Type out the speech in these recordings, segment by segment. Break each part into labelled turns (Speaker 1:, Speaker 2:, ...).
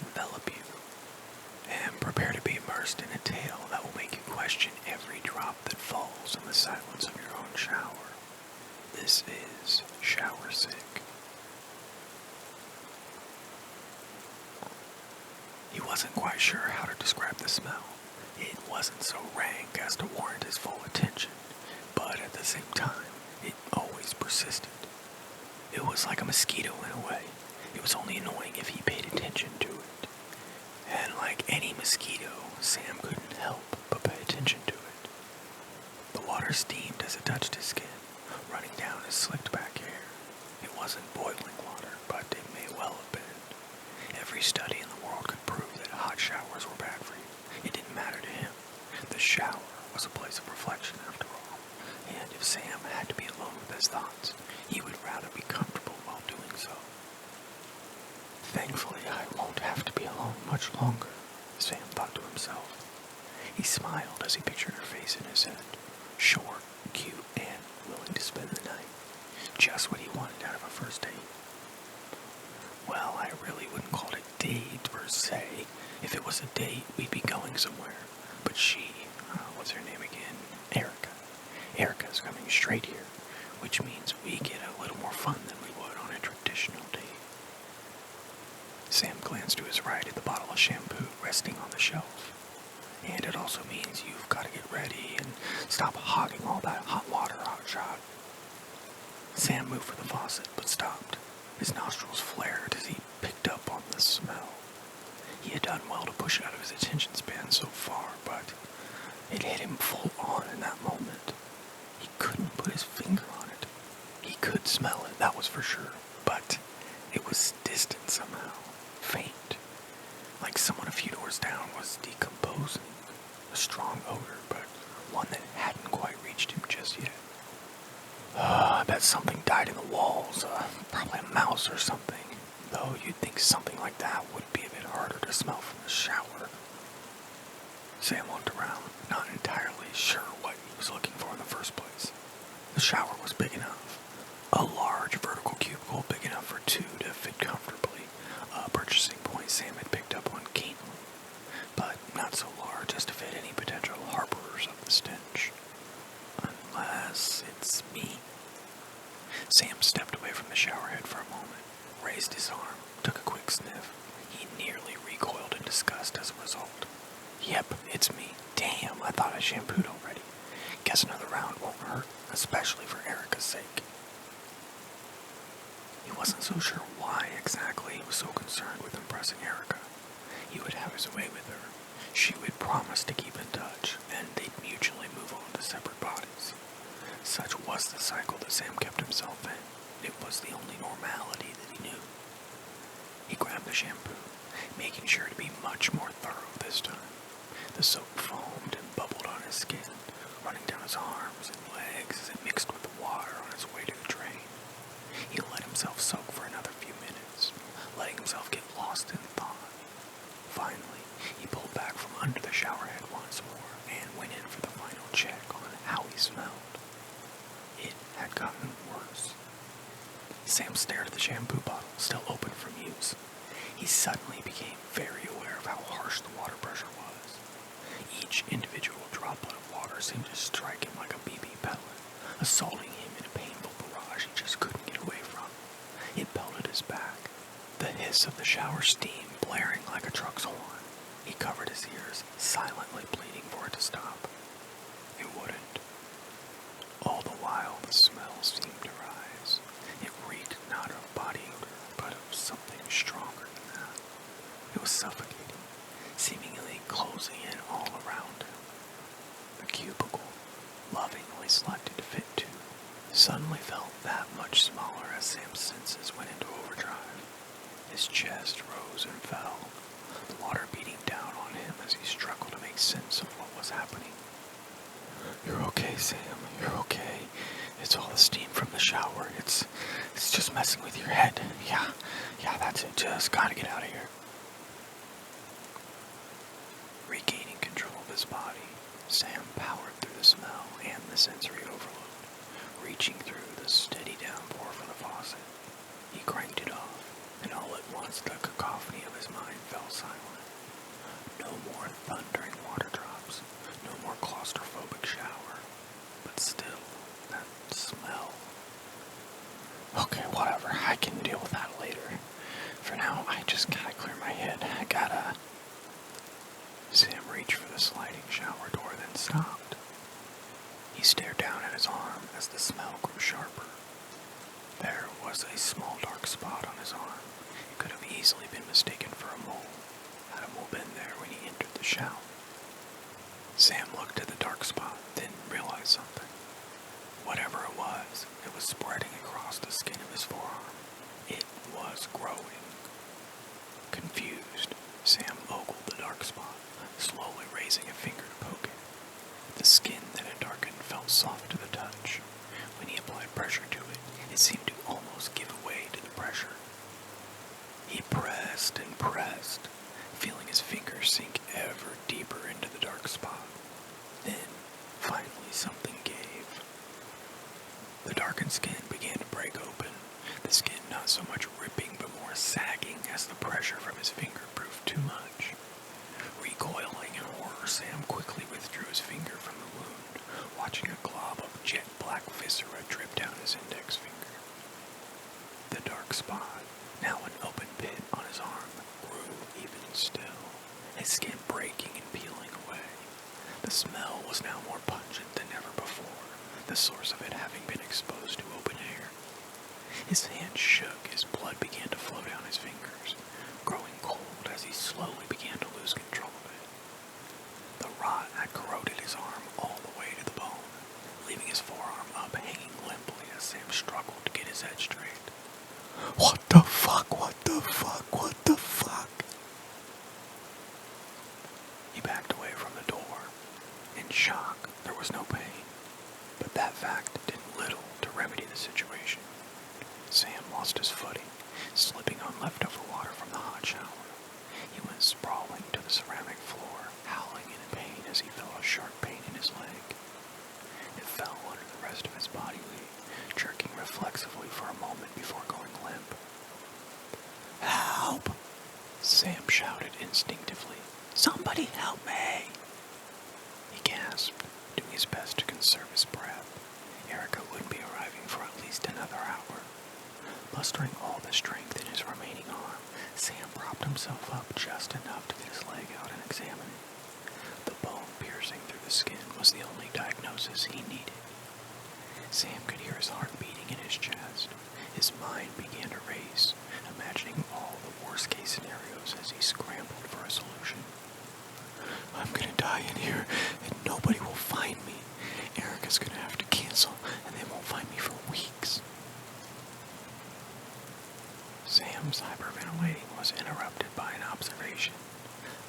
Speaker 1: envelop you, and prepare to be immersed in a tale that will make you question every drop that falls in the silence of your own shower. This is Showersick. He wasn't quite sure how to describe the smell. It wasn't so rank as to warrant his full attention, but at the same time, it always persisted. It was like a mosquito in a way. It was only annoying if he paid attention to it. And like any mosquito, Sam couldn't help but pay attention to it. The water steamed as it touched his skin, running down his slicked back hair. It wasn't boiling water, but it may well have been. Every study in the world could prove that hot showers were bad for you. It didn't matter to him. The shower was a place of reflection after all, and if Sam had to be alone with his thoughts, he would rather be comfortable while doing so. Thankfully, I won't have to be alone much longer, Sam thought to himself. He smiled as he pictured her face in his head, short, cute, and willing to spend the night. Just what he wanted out of a first date. Well, I really wouldn't call it a date per se. If it was a date, we'd be going somewhere. But she, what's her name again? Erica. Erica's coming straight here, which means we get a little more fun than we would on a traditional date. Sam glanced to his right at the bottle of shampoo resting on the shelf. And it also means you've got to get ready and stop hogging all that hot water hotshot. Sam moved for the faucet, but stopped. His nostrils flared as he picked up on the smell. He had done well to push it out of his attention span so far, but it hit him full on in that moment. He couldn't put his finger on it. He could smell it, that was for sure, but it was distant somehow, faint, like someone a few doors down was decomposing. A strong odor, but one that hadn't quite reached him just yet. I bet something died in the walls, probably a mouse or something. Though you'd think something like that would be a bit harder to smell from the shower. Sam looked around, not entirely sure what he was looking for in the first place. The shower was big enough. A large vertical cubicle big enough for two to fit comfortably. A purchasing point Sam had picked up on keenly. But not so large as to fit any potential harborers of the stench. Unless it's me. Sam stepped away from the shower head for a moment, raised his arm, took a quick sniff. He nearly recoiled in disgust as a result. Yep, it's me. Damn, I thought I shampooed already. Guess another round won't hurt, especially for Erica's sake. He wasn't so sure why exactly he was so concerned with impressing Erica. He would have his way with her. She would promise to keep in touch, and they'd mutually move on to separate bodies. Such was the cycle that Sam kept himself in. It was the only normality that he knew. He grabbed the shampoo, making sure to be much more thorough this time. The soap foamed and bubbled on his skin, running down his arms and legs as it mixed with the water on its way to the drain. He let himself soak for another few minutes, letting himself get lost in thought. Finally, he pulled back from under the shower head once more and went in for the final check on how he smelled. It had gotten worse. Sam stared at the shampoo bottle, still open from use. He suddenly became very aware of how harsh the water pressure was. Each individual droplet of water seemed to strike him like a BB pellet, assaulting him in a painful barrage he just couldn't get away from. It pelted his back, the hiss of the shower steam blaring like a truck's horn. He covered his ears, silently pleading for it to stop. It wouldn't. All the while, the smell seemed to rise. It reeked not of body odor, but of something stronger than that. It was suffocating, seemingly closing in all around him. The cubicle, lovingly selected to fit two, suddenly felt that much smaller as Sam's senses went into overdrive. His chest rose and fell, the water beating down on him as he struggled to make sense of what was happening. You're okay, Sam. You're okay. It's all the steam from the shower. It's just messing with your head. Yeah, that's it. Just gotta get out of here. Regaining control of his body, Sam powered through the smell and the sensory overload, reaching through the steady downpour from the faucet. He cranked it off, and all at once the cacophony of his mind fell silent. thundering water drops. No more claustrophobic shower. But still, that smell. Okay, whatever. I can deal with that later. For now, I just gotta clear my head. Sam reached for the sliding shower door, then stopped. He stared down at his arm as the smell grew sharper. There was a small dark spot on his arm. It could have easily been mistaken for a mole. Had a mole been there when he entered the shower? Sam looked at the dark spot, then realized something. Whatever it was spreading across the skin of his forearm. It was growing. Confused, Sam ogled the dark spot, slowly raising a finger to poke it. The skin that had darkened felt soft to the touch. When he applied pressure to it, it seemed to almost give way to the pressure. He pressed and pressed, feeling his fingers sink ever deeper into the dark spot. Then, finally, something gave. The darkened skin began to break open, the skin not so much ripping but more sagging as the pressure from his finger proved too much. Recoiling in horror, Sam quickly withdrew his finger from the wound, watching a glob of jet black viscera drip down his index finger. The dark spot, now an open pit on his arm, grew even still, his skin breaking and peeling away. The smell was now more pungent than ever before, the source of it having been exposed to open air. His hand shook as blood began to flow down his fingers, growing cold as he slowly began to lose control of it. The rot had corroded his arm all the way to the bone, leaving his forearm up hanging limply as Sam struggled to get his head straight. What the fuck? What the fuck? What the fuck? He backed away from the door. In shock, there was no pain. But that fact did little to remedy the situation. Sam lost his footing, slipping on leftover water from the hot shower. He went sprawling to the ceramic floor, howling in pain as he felt a sharp pain in his leg. It fell under the rest of his body weight, jerking reflexively for a moment before going limp. Help! Sam shouted instinctively. Somebody help me! He gasped, doing his best to conserve his breath. Erica wouldn't be arriving for at least another hour. Mustering all the strength in his remaining arm, Sam propped himself up just enough to get his leg out and examine it. The bone piercing through the skin was the only diagnosis he needed. Sam could hear his heart beating in his chest. His mind began to race, imagining all the worst-case scenarios as he scrambled for a solution. I'm gonna die in here, and nobody will find me. Erica's gonna have to cancel, and they won't find me for weeks. Sam's hyperventilating was interrupted by an observation,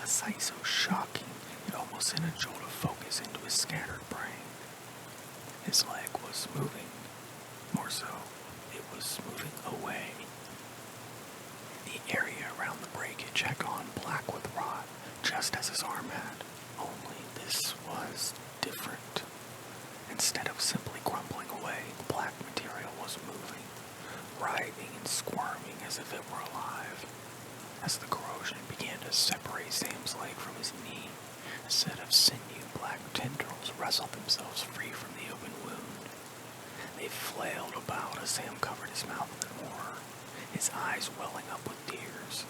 Speaker 1: a sight so shocking it almost sent a jolt of focus into his scattered brain. His leg was moving. More so, it was moving away. The area around the breakage had gone black with rot, just as his arm had, only this was different. Instead of simply crumbling away, the black material was moving, writhing and squirming as if it were alive. As the corrosion began to separate Sam's leg from his knee, a set of sinew black tendrils wrestled themselves free from the open wound. They flailed about as Sam covered his mouth in horror, his eyes welling up with tears.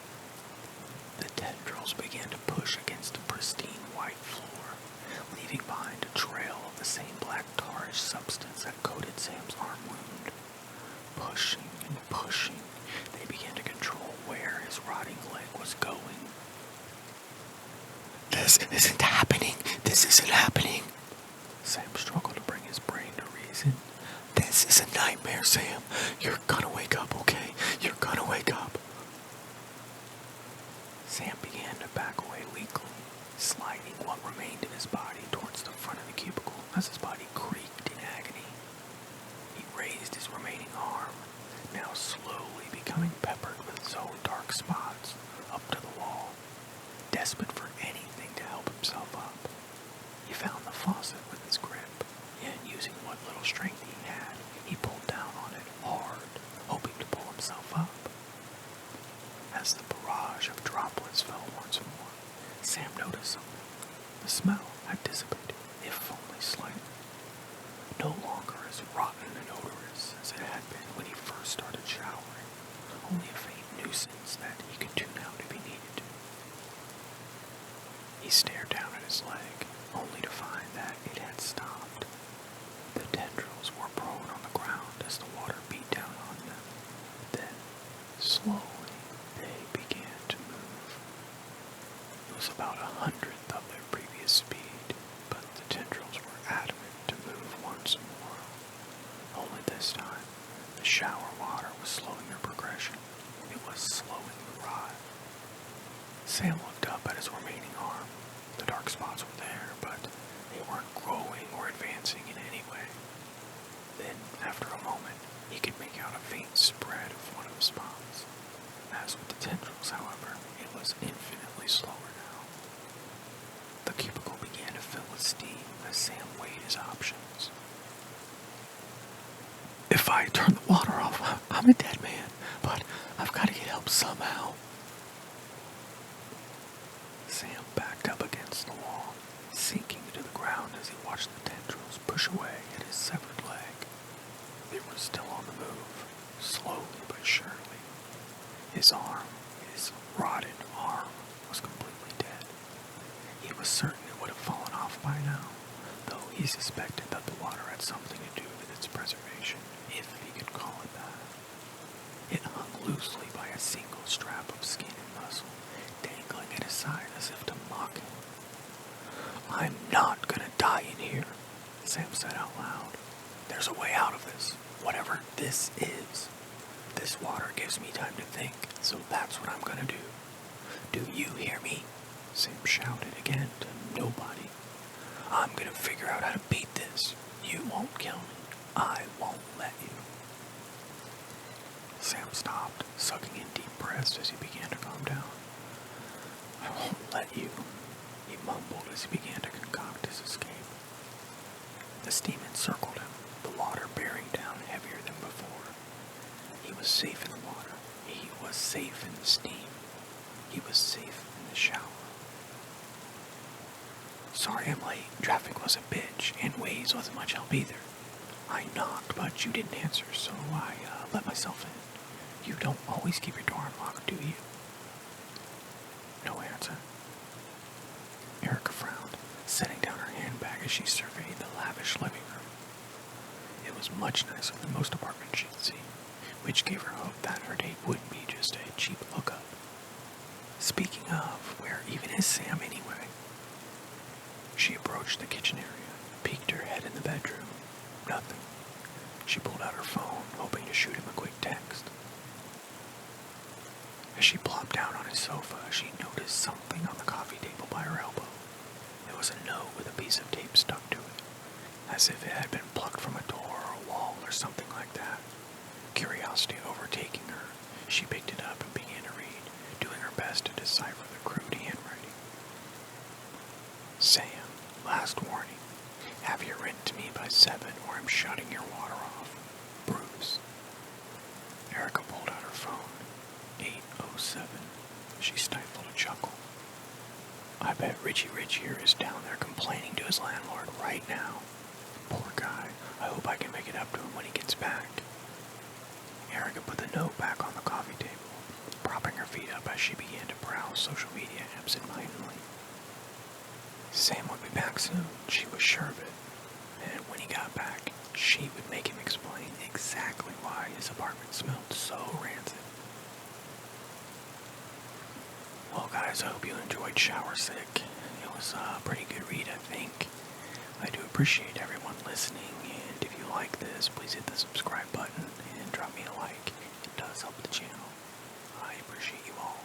Speaker 1: The tendrils began to push against the pristine white floor, leaving behind a trail of the same black tarish substance that coated Sam's arm wound. Pushing and pushing, they began to control where his rotting leg was going. This isn't happening! This isn't happening! Sam struggled to bring his brain to reason. This is a nightmare, Sam. You're gonna wake up, okay? You're gonna wake up. Sam began to back away weakly, sliding what remained in his body towards the front of the cubicle as his body creaked in agony. He raised his remaining arm, now slowly becoming peppered with his own dark spots, up to the wall, desperate for anything to help himself up. He found the faucet with his grip, and using what little strength he had, he pulled down on it hard, hoping to pull himself up. As the barrage of droplets fell once more, Sam noticed something. the smell had dissipated, if only slightly. No longer as rotten and odorous as it had been when he first started showering, only a faint nuisance that he could tune out if he needed to. He stared down at his leg, only to find that it had stopped. The tendrils were prone on the ground as the water beat down on them. Then, slowly, they began to move. It was about 100th of their previous speed, but the tendrils were adamant to move once more. Only this time, the shower water was slowing their progression. It was slowing the ride. Sam looked up at his remaining arm. The dark spots were there, but they weren't growing or advancing in any way. Then, after a moment, he could make out a faint spread of one of the spots. As with the tendrils, however, it was infinitely slower now. The cubicle began to fill with steam as Sam weighed his options. If I turn the water off, I'm a dead man, but I've got to get help somehow. Sam backed up against the wall, sinking to the ground as he watched the tendrils push away at his severed leg. They were still on the move, slowly but surely. His rotted arm, was completely dead. He was certain it would have fallen off by now, though he suspected that the water had something to do with its preservation, if he could call it that. It hung loosely by a single strap of skin and muscle, dangling at his side as if to mock him. I'm not gonna die in here, Sam said out loud. There's a way out of this, whatever this is. This water gives me time to think, so that's what I'm gonna do. Do you hear me? Sam shouted again to nobody. I'm gonna figure out how to beat this. You won't kill me. I won't let you. Sam stopped, sucking in deep breaths as he began to calm down. I won't let you, he mumbled as he began to concoct his escape. The steam encircled him, the water bearing down heavier than before. He was safe in the water. He was safe in the steam. He was safe in the shower. Sorry I'm late. Traffic was a bitch, and Waze wasn't much help either. I knocked, but you didn't answer, so I let myself in. You don't always keep your door unlocked, do you? No answer. Erica frowned, setting down her handbag as she surveyed the lavish living room. It was much nicer than most apartments she'd seen, which gave her hope that her date wouldn't be just a cheap hookup. Speaking of, where even is Sam anyway? She approached the kitchen area, peeked her head in the bedroom. Nothing. She pulled out her phone, hoping to shoot him a quick text. As she plopped down on his sofa, she noticed something on the coffee table by her elbow. It was a note with a piece of tape stuck to it, as if it had been plucked from a door or a wall or something like that. Curiosity overtaking her, she picked it up and began to read, doing her best to decipher the crude handwriting. Sam, last warning. Have your rent to me by 7 or I'm shutting your water off. Bruce. Erica pulled out her phone. 8:07. She stifled a chuckle. I bet Richie Rich here is down there complaining to his landlord right now. Poor guy. I hope I can make it up to him when he gets back. Erica put the note back on the coffee table, propping her feet up as she began to browse social media absentmindedly. Sam would be back soon, she was sure of it. And when he got back, she would make him explain exactly why his apartment smelled so rancid. Well guys, I hope you enjoyed Showersick. It was a pretty good read, I think. I do appreciate everyone listening, and if you like this, please hit the subscribe button and drop me a like. It does help the channel. I appreciate you all.